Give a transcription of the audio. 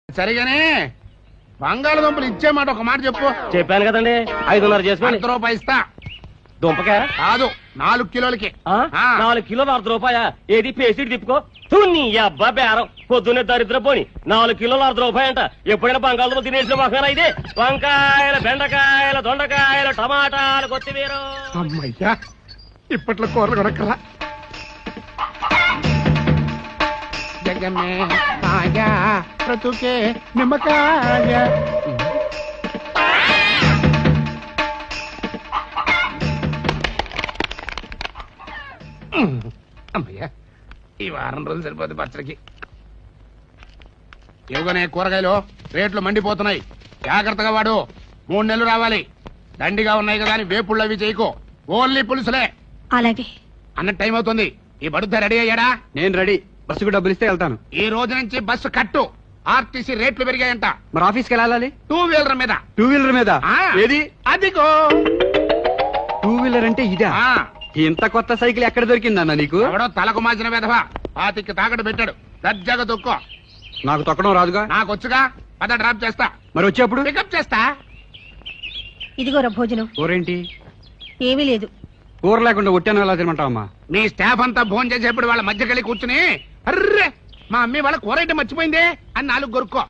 సరిగానే బంగాళదుంపలు ఇచ్చేమాట ఒక మాట చెప్పు. చెప్పాను కదండి 5:30 చేసుకోండి. ₹1 ఇస్తా. దుంపకా కాదు 4 కిలోలకి. 4 కిలోలు ₹100. ఏది పేసిడి తిప్పుకో. తున్ని అబ్బా బేరం పొద్దున్నే దరిద్ర పోని 4 కిలోలు ₹100 అంట. ఎప్పుడైనా బంగాళదుంపలు తినేసిన మొహనా ఇది? వంకాయలు, బెండకాయలు, దొండకాయలు, టమాటాలు, కొత్తిమీర. అమ్మయ్యా ఇప్పట్లో కూరలు కొనక్కలా. జగమే ఆయా బ్రతుకే నిమ్మకాయ. అమ్మయ్యా ఈ వారం రోజులు సరిపోతుంది పచ్చడికి. ఇవ్వగానే కూరగాయలు రేట్లు మండిపోతున్నాయి. జాగ్రత్తగా వాడు. 3 నెలలు రావాలి. దండిగా ఉన్నాయి కదా అని వేపుళ్ళు అవి చేయకో. ఓన్లీ పులుసులే. అలాగే అన్న టైం అవుతుంది. ఈ బడుత రెడీ అయ్యాడా? నేను రెడీ. బస్సుకు డబ్బులు ఇస్తే వెళ్తాను. ఈ రోజు నుంచి బస్సు కట్టు. ఆర్టీసీ రేట్లు పెరిగాయంట. మరి ఆఫీస్కి వెళ్ళాలి. 2 వీలర్ మీద. 2 వీలర్ మీద? ఏది? అదిగో 2 వీలర్ అంటే ఇదా? ఆ, ఇంత కొత్త సైకిల్ ఎక్కడ దొరికిందన్న నీకు? ఎవడో తలకు మాసిన వెధవా 25 తాకట్టు పెట్టాడు. దర్జాగా తొక్కో. నాకు తొక్కడం రాదుగా. నాకొచ్చుగా. పద డ్రాప్ చేస్తా. మరి వచ్చేప్పుడు పికప్ చేస్తా. ఇదిగోరా భోజనం. కూరేంటి? ఏమీ లేదు. కూర లేకుండా ఒట్టాను ఎలా తినమంటావమ్మా? మీ స్టాఫ్ అంతా భోజనం చేసేప్పుడు వాళ్ళ మధ్యకెళ్ళి కూర్చుని అర్రే మా అమ్మి వాళ్ళ కూర అయితే మర్చిపోయిందే అని 4 గొరుక్కో.